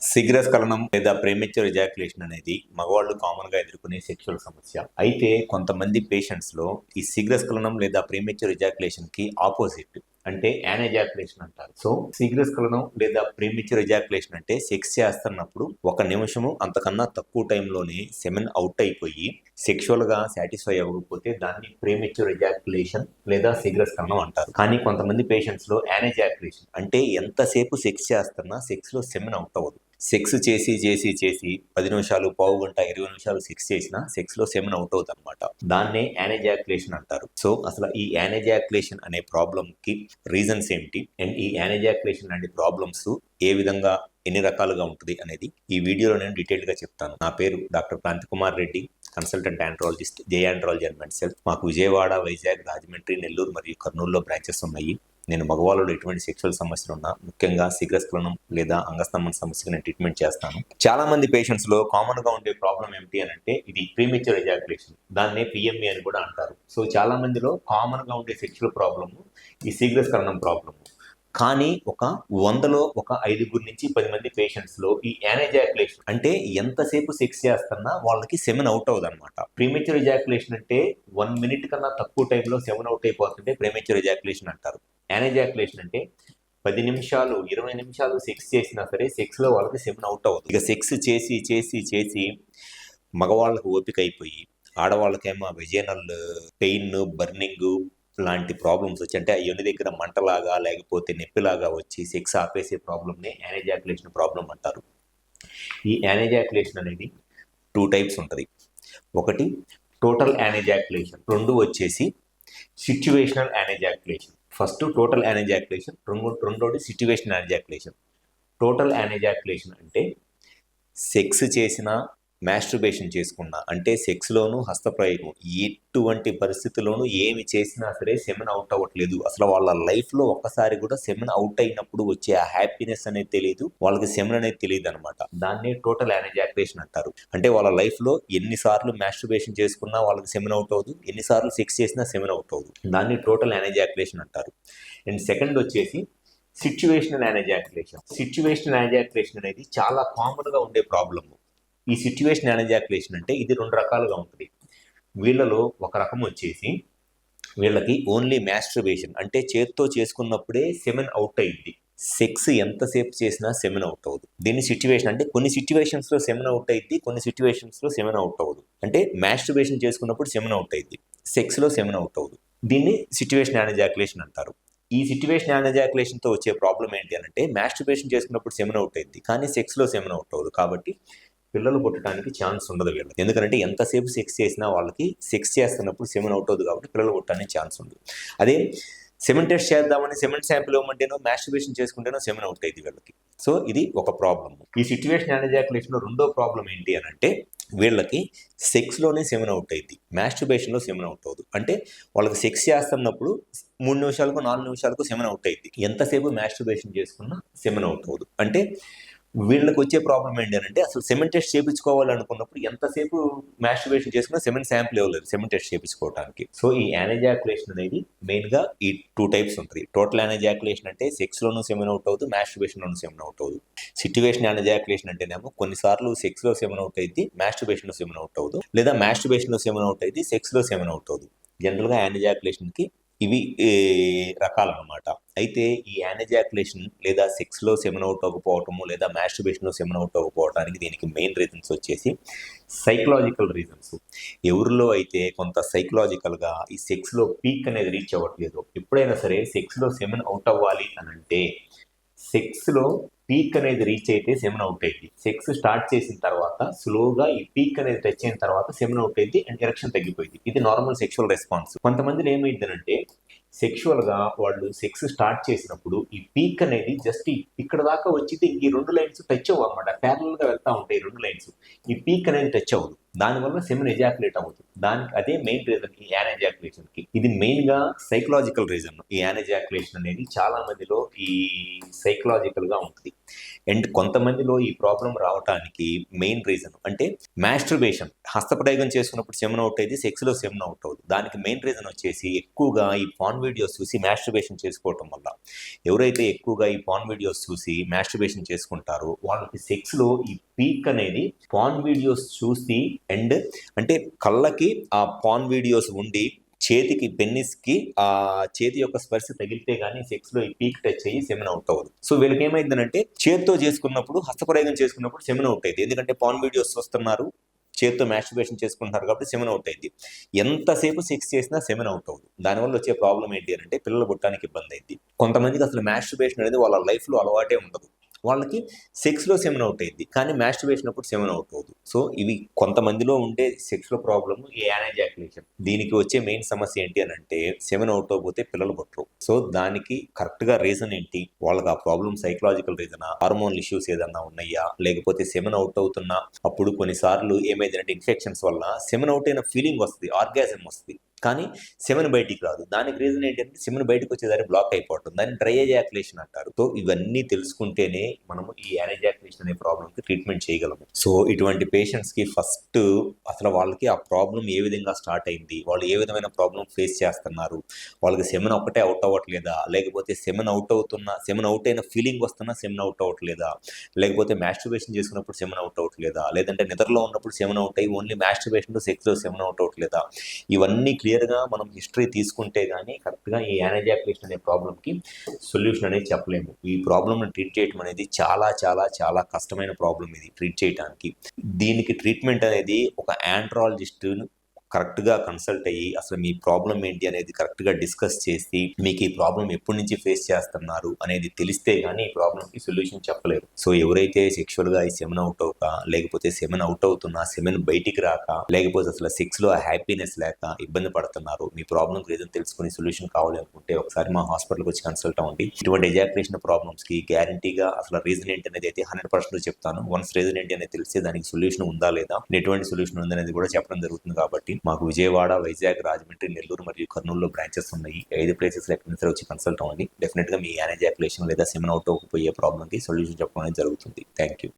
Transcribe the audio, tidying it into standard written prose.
శీఘ్రస్ఖలనం లేదా premature ejaculation అనేది మగవాళ్ళు కామన్ గా ఎదుర్కొనే సెక్షువల్ సమస్య. అయితే కొంతమంది పేషెంట్స్ లో ఈ శీఘ్రస్ఖలనం లేదా ప్రీమెచ్యూర్ ఎజాక్యులేషన్ కి ఆపోజిట్ అంటే యానెజాక్యులేషన్ అంటారు. సో శీఘ్రస్ఖలనం లేదా ప్రీమెచ్యూర్ ఎజాక్యులేషన్ అంటే సెక్స్ చేస్తున్నప్పుడు 1 నిమిషము అంతకన్నా తక్కువ టైంలోనే సెమెన్ అవుట్ అయిపోయి సెక్షువల్ గా సాటిస్ఫై అవ్వకపోతే దాన్ని ప్రీమెచ్యూర్ ఎజాక్యులేషన్ లేదా శీఘ్రస్ఖలనం అంటారు. కానీ కొంతమంది పేషెంట్స్ లో యానెజాక్యులేషన్ అంటే ఎంతసేపు సెక్స్ చేస్తున్నా సెక్స్ లో సెమెన్ అవుట్ అవ్వదు. సెక్స్ చేసి 10 నిమిషాలు, పావు గంట, 20 నిమిషాలు సెక్స్ చేసినా సెక్స్ లో సెమెన్ అవుట్ అవుతుంది అనమాట. దాన్నే యానెజాక్యులేషన్ అంటారు. సో అసలు ఈ యానెజాక్యులేషన్ అనే ప్రాబ్లం కి రీజన్స్ ఏమిటి అండ్ ఈ యానెజాక్యులేషన్ లాంటి ప్రాబ్లమ్స్ ఏ విధంగా ఎన్ని రకాలుగా ఉంటుంది అనేది ఈ వీడియోలో నేను డీటెయిల్ గా చెప్తాను. నా పేరు doctor Kranti Kumar Reddy, consultant andrologist, J andrology and మెన్సెల్. మాకు విజయవాడ, వైజాగ్, రాజమండ్రి, నెల్లూరు మరియు కర్నూలులో బ్రాంచెస్ ఉన్నాయి. నేను మగవాళ్ళలో ఎటువంటి సెక్షువల్ సమస్యలు ఉన్నా, ముఖ్యంగా శీఘ్రస్ఖలనం లేదా అంగస్తంభన సమస్యకు నేను ట్రీట్మెంట్ చేస్తాను. చాలా మంది పేషెంట్స్ లో కామన్ గా ఉండే ప్రాబ్లం ఏమిటి అని అంటే ఇది ప్రీమెచ్యూర్ ఎజాక్యులేషన్, దాన్నే పిఎంఏ అని కూడా అంటారు. సో చాలా మందిలో కామన్ గా ఉండే సెక్షువల్ ప్రాబ్లమ్ ఈ శీఘ్రస్ఖలనం ప్రాబ్లమ్. కానీ ఒక 100లో ఒక 5 నుంచి 10 మంది పేషెంట్స్ లో ఈ యానెజాక్యులేషన్ అంటే ఎంతసేపు సెక్స్ చేస్తున్నా వాళ్ళకి సెమెన్ అవుట్ అవ్వదు అనమాట. ప్రీమెచ్యూర్ ఎజాక్యులేషన్ అంటే 1 మినిట్ కన్నా తక్కువ టైంలో సెమెన్ అవుట్ అయిపోతుంటే ప్రీమెచ్యూర్ ఎజాక్యులేషన్ అంటారు. యానెజాక్యులేషన్ అంటే 10 నిమిషాలు, 20 నిమిషాలు సెక్స్ చేసినా సరే సెక్స్ లో వాళ్ళకి సెమెన్ అవుట్ అవ్వదు. ఇక సెక్స్ చేసి మగవాళ్ళకు ఓపిక అయిపోయి ఆడవాళ్ళకేమో వెజైనల్ పెయిన్, బర్నింగ్ లాంటి ప్రాబ్లమ్స్ వచ్చి అంటే అయ్యి దగ్గర మంటలాగా లేకపోతే నొప్పిలాగా వచ్చి సెక్స్ ఆపేసే ప్రాబ్లమ్ని యానెజాక్యులేషన్ ప్రాబ్లం అంటారు. ఈ యానెజాక్యులేషన్ అనేది 2 టైప్స్ ఉంటుంది. ఒకటి టోటల్ యానెజాక్యులేషన్, 2 వచ్చేసి సిచ్యువేషనల్ యానెజాక్యులేషన్. ఫస్ట్ టోటల్ యానెజాక్యులేషన్, రెండోది సిచ్యువేషనల్ యానెజాక్యులేషన్. టోటల్ యానెజాక్యులేషన్ అంటే సెక్స్ చేసిన, మాస్టర్బేషన్ చేసుకున్నా అంటే సెక్స్లోను హస్తప్రయోగం ఎటువంటి పరిస్థితుల్లోనూ ఏమి చేసినా సరే సెమెన్ అవుట్ అవ్వట్లేదు. అసలు వాళ్ళ లైఫ్లో ఒక్కసారి కూడా సెమెన్ అవుట్ అయినప్పుడు వచ్చే ఆ హ్యాపీనెస్ అనేది తెలియదు, వాళ్ళకి సెమెన్ అనేది తెలియదు అనమాట. దాన్ని టోటల్ యానెజాక్యులేషన్ అంటారు. అంటే వాళ్ళ లైఫ్లో ఎన్నిసార్లు మాస్టర్బేషన్ చేసుకున్నా వాళ్ళకి సెమెన్ అవుట్ అవ్వదు, ఎన్నిసార్లు సెక్స్ చేసినా సెమెన్ అవుట్ అవ్వదు. దాన్ని టోటల్ యానెజాక్యులేషన్ అంటారు. అండ్ సెకండ్ వచ్చేసి సిచ్యువేషనల్ యానెజాక్యులేషన్. సిచ్యువేషనల్ యానెజాక్యులేషన్ అనేది చాలా కామన్గా ఉండే ప్రాబ్లమ్. ఈ సిచ్యువేషన్ యానెజాక్యులేషన్ అంటే ఇది 2 రకాలుగా ఉంటుంది. వీళ్ళలో ఒక రకం వచ్చేసి వీళ్ళకి ఓన్లీ మాస్టర్బేషన్ అంటే చేత్తో చేసుకున్నప్పుడే సెమెన్ అవుట్ అయింది, సెక్స్ ఎంతసేపు చేసినా సెమెన్ అవుట్ అవ్వదు. దీన్ని సిచ్యువేషన్ అంటే కొన్ని సిచ్యువేషన్స్ లో సెమెన్ అవుట్ అయింది, కొన్ని సిచ్యువేషన్స్ లో సెమెన్ అవుట్ అవ్వదు. అంటే మాస్టర్బేషన్ చేసుకున్నప్పుడు సెమెన్ అవుట్ అయింది, సెక్స్ లో సెమెన్ అవుట్ అవ్వదు. దీన్ని సిచ్యువేషన్ యానెజాక్యులేషన్ అంటారు. ఈ సిచ్యువేషన్ యానెజాక్యులేషన్ తో వచ్చే ప్రాబ్లం ఏంటి అంటే మాస్టర్బేషన్ చేసుకున్నప్పుడు సెమెన్ అవుట్ అయింది కానీ సెక్స్ లో సెమెన్ అవుట్ అవ్వదు. కాబట్టి పిల్లలు పుట్టడానికి ఛాన్స్ ఉండదు వీళ్ళకి. ఎందుకంటే ఎంతసేపు సెక్స్ చేసినా వాళ్ళకి సెక్స్ చేస్తున్నప్పుడు సెమెన్ అవుట్ అవుతుంది కాబట్టి పిల్లలు పుట్టడానికి ఛాన్స్ ఉండదు. అదే సెమెన్ టెస్ట్ చేద్దామని సెమెన్ శాంపిల్ ఇవ్వమంటేనో మాస్టర్బేషన్ చేసుకుంటేనో సెమెన్ అవుట్ అయింది వీళ్ళకి. సో ఇది ఒక ప్రాబ్లం. ఈ సిచ్యువేషన్ యానెజాక్యులేషన్ లో రెండో ప్రాబ్లం ఏంటి అని అంటే వీళ్ళకి సెక్స్ లోనే సెమెన్ అవుట్ అయింది, మాస్టర్బేషన్ లో సెమెన్ అవుట్ అవ్వదు. అంటే వాళ్ళకి సెక్స్ చేస్తున్నప్పుడు 3 నిమిషాలకు 4 నిమిషాలకు సెమెన్ అవుట్ అయింది, ఎంతసేపు మాస్టర్బేషన్ చేసుకున్నా సెమెన్ అవుట్ అవ్వదు. అంటే వీళ్ళకి వచ్చే ప్రాబ్లం ఏంటి అంటే అసలు సెమెన్ టెస్ట్ చేయించుకోవాలనుకున్నప్పుడు ఎంతసేపు మాస్టర్బేషన్ చేసుకున్నా సెమెన్ శాంపిల్ ఇవ్వలేదు సెమెన్ టెస్ట్ చేయించుకోవడానికి. సో ఈ యానెజాక్యులేషన్ అనేది మెయిన్ గా ఈ 2 టైప్స్ ఉంటుంది. టోటల్ యానెజాక్యులేషన్ అంటే సెక్స్ లోనూ సెమెన్ అవుట్ అవుతుంది, మాస్టర్బేషన్ లోనూ సెమెన్ అవుట్ అవుతుంది. సిచ్యువేషన్ యానెజాక్యులేషన్ అంటేనేమో కొన్నిసార్లు సెక్స్ లో సెమెన్ అవుట్ అయింది, మాస్టర్బేషన్ లో సెమెన్ అవుట్ అవుతుంది, లేదా మాస్టర్బేషన్ లో సెమెన్ అవుట్ అయింది, సెక్స్ లో సెమెన్ అవుట్ అవుతుంది. జనరల్ గా యానెజాక్యులేషన్ కి ఇవి రకాలన్నమాట. అయితే ఈ యానెజాక్యులేషన్ లేదా సెక్స్ లో సెమెన్ అవుట్ అవ్వకపోవటము లేదా మాస్టర్బేషన్ లో సెమెన్ అవుట్ అవ్వకపోవడానికి దీనికి మెయిన్ రీజన్స్ వచ్చేసి సైకలాజికల్ రీజన్స్. ఎవరిలో అయితే కొంత సైకలాజికల్ గా ఈ సెక్స్ లో పీక్ అనేది రీచ్ అవ్వట్లేదు. ఎప్పుడైనా సరే సెక్స్ లో సెమెన్ అవుట్ అవ్వాలి అని అంటే సెక్స్ లో పీక్ అనేది రీచ్ అయితే సెమెన్ అవుట్ అయింది, సెక్స్ స్టార్ట్ చేసిన తర్వాత స్లోగా ఈ పీక్ అనేది టచ్ అయిన తర్వాత సెమెన్ అవుట్ అయింది అండ్ ఎరెక్షన్ తగ్గిపోయింది. ఇది నార్మల్ సెక్షువల్ రెస్పాన్స్. కొంతమందిలో ఏమైందనంటే సెక్షువల్ గా వాళ్ళు సెక్స్ స్టార్ట్ చేసినప్పుడు ఈ పీక్ అనేది జస్ట్ ఇక్కడ దాకా వచ్చింది, ఈ 2 లైన్స్ టచ్ అవ్వవు అనమాట, ప్యారల్ గా వెళ్తా ఉంటాయి 2 లైన్స్. ఈ పీక్ అనేది టచ్ అవ్వదు, దానివల్ల సెమెన్ ఎజాక్యులేట్ అవ్వదు. దానికి అదే మెయిన్ రీజన్ ఈ యానెజాక్యులేషన్ కి. ఇది మెయిన్ గా సైకలాజికల్ రీజన్. ఈ యానెజాక్యులేషన్ అనేది చాలా మందిలో ఈ సైకలాజికల్ గా ఉంటుంది. అండ్ కొంతమందిలో ఈ ప్రాబ్లం రావటానికి మెయిన్ రీజన్ అంటే మాస్టర్బేషన్, హస్తప్రయోగం చేసుకున్నప్పుడు సెమెన్ అవుట్ అయ్యేది, సెక్స్లో సెమెన్ అవుట్ అవుతుంది. దానికి మెయిన్ రీజన్ వచ్చేసి ఎక్కువగా ఈ పాన్ వీడియోస్ చూసి మాస్టర్బేషన్ చేసుకోవటం వల్ల. ఎవరైతే ఎక్కువగా ఈ పాన్ వీడియోస్ చూసి మాస్టర్బేషన్ చేసుకుంటారో వాళ్ళకి సెక్స్లో ఈ పీక్ అనేది పాన్ వీడియోస్ చూసి అండ్ అంటే కళ్ళకి ఆ పాన్ వీడియోస్ ఉండి చేతికి పెన్నిస్కి ఆ చేతి యొక్క స్పర్శ తగిలితే గానీ సెక్స్లో ఈ పీక్ టచ్ అయ్యి సెమెన్ అవుట్ అవ్వదు. సో వీళ్ళకి ఏమైందనంటే చేత్తో చేసుకున్నప్పుడు, హస్తప్రయోగం చేసుకున్నప్పుడు సెమెన్ అవుట్ అయింది. ఎందుకంటే పాన్ వీడియోస్ చూస్తున్నారు, చేత్తో మాస్టర్బేషన్ చేసుకుంటున్నారు కాబట్టి సెమెన్ అవుట్ అయింది. ఎంతసేపు సెక్స్ చేసినా సెమెన్ అవుట్ అవ్వదు. దానివల్ల వచ్చే ప్రాబ్లం ఏంటి అంటే పిల్లలు పుట్టడానికి ఇబ్బంది అయింది. కొంతమందికి అసలు మాస్టర్బేషన్ అనేది వాళ్ళ లైఫ్లో అలవాటే ఉండదు. వాళ్ళకి సెక్స్లో సెమెన్ అవుట్ అయింది, కానీ మాస్టర్బేషన్ అప్పుడు సెమెన్ అవుట్ అవ్వదు. సో ఇవి కొంతమందిలో ఉండే సెక్స్లో ప్రాబ్లమ్ ఈ యానైజాక్యులేషన్. దీనికి వచ్చే మెయిన్ సమస్య ఏంటి అని అంటే సెమెన్ అవుట్ అవ్వకపోతే పిల్లలు పుట్టరు. సో దానికి కరెక్ట్గా రీజన్ ఏంటి, వాళ్ళకి ఆ ప్రాబ్లమ్ సైకలాజికల్ రీజనా, హార్మోనల్ ఇష్యూస్ ఏదన్నా ఉన్నాయా, లేకపోతే సెమెన్ అవుట్ అవుతున్నా అప్పుడు కొన్నిసార్లు ఏమైందంటే ఇన్ఫెక్షన్స్ వల్ల సెమెన్ అవుట్ అయిన ఫీలింగ్ వస్తుంది, ఆర్గాజం వస్తుంది, కానీ సెమెన్ బయటికి రాదు. దానికి రీజన్ ఏంటంటే సెమెన్ బయటకు వచ్చేదాన్ని బ్లాక్ అయిపోవటం, దాన్ని డ్రై ఎజాక్యులేషన్ అంటారు. సో ఇవన్నీ తెలుసుకుంటేనే మనము ఈ యానైజాక్యులేషన్ అనే ప్రాబ్లంకి ట్రీట్మెంట్ చేయగలము. సో ఇటువంటి పేషెంట్స్కి ఫస్ట్ అసలు వాళ్ళకి ఆ ప్రాబ్లం ఏ విధంగా స్టార్ట్ అయింది, వాళ్ళు ఏ విధమైన ప్రాబ్లం ఫేస్ చేస్తున్నారు, వాళ్ళకి సెమెన్ ఒక్కటే అవుట్ అవ్వట్లేదా, లేకపోతే సెమెన్ అవుట్ అయిన ఫీలింగ్ వస్తున్నా సెమెన్ అవుట్ అవ్వట్లేదా, లేకపోతే మాస్టర్బేషన్ చేసుకున్నప్పుడు సెమెన్ అవుట్ అవ్వట్లేదా, లేదంటే నిద్రలో ఉన్నప్పుడు సెమెన్ అవుట్ అయ్యి ఓన్లీ మాస్టర్బేషన్ సెక్స్లో సెమెన్ అవుట్ అవ్వట్లేదా, ఇవన్నీ క్లియర్గా మనం హిస్టరీ తీసుకుంటే కానీ కరెక్ట్గా ఈ యానైజాక్యులేషన్ అనే ప్రాబ్లంకి సొల్యూషన్ అనేది చెప్పలేము. ఈ ప్రాబ్లమ్ని ట్రీట్ చేయడం అనేది చాలా చాలా చాలా కష్టమైన ప్రాబ్లం ఇది ట్రీట్ చేయడానికి. దీనికి ట్రీట్మెంట్ అనేది ఒక ఆండ్రాలజిస్ట్ కరెక్ట్గా కన్సల్ట్ అయ్యి అసలు మీ ప్రాబ్లం ఏంటి అనేది కరెక్ట్గా డిస్కస్ చేసి మీకు ఈ ప్రాబ్లం ఎప్పటి నుంచి ఫేస్ చేస్తున్నారు అనేది తెలిస్తే కానీ ఈ ప్రాబ్లంకి సొల్యూషన్ చెప్పలేరు. సో ఎవరైతే సెక్షువల్గా ఈ సెమెన్ అవుట్ అవ్వక, లేకపోతే సెమెన్ అవుట్ అవుతున్నా సెమెన్ బయటికి రాక, లేకపోతే అసలు సెక్స్లో హ్యాపీనెస్ లేక ఇబ్బంది పడుతున్నారు, మీ ప్రాబ్లంకి రీజన్ తెలుసుకుని సొల్యూషన్ కావాలి అనుకుంటే ఒకసారి మా హాస్పిటల్కి వచ్చి కన్సల్ట్ అవ్వండి. ఇటువంటి ఎజాక్యులేషన్ ప్రాబ్లమ్స్కి గ్యారంటీగా అసలు రీజన్ ఏంటి అనేది అయితే 100% చెప్తాను. వన్స్ రీజన్ ఏంటి అనేది తెలిస్తే దానికి సొల్యూషన్ ఉందా లేదా, ఎటువంటి సొల్యూషన్ ఉందనేది కూడా చెప్పడం జరుగుతుంది. కాబట్టి మాకు విజయవాడ, వైజాగ్, రాజమండ్రి, నెల్లూరు మరియు కర్నూలులో బ్రాంచెస్ ఉన్నాయి. 5 ప్లేసెస్ ఎక్కడి నుంచి వచ్చి కన్సల్ట్ అవ్వండి. డెఫినెట్గా మీ యానైజాక్యులేషన్ లేదా సెమెన్ అవుట్ అవ్వకపోయే ప్రాబ్లంకి సొల్యూషన్ చెప్పడం అనేది జరుగుతుంది. Thank you.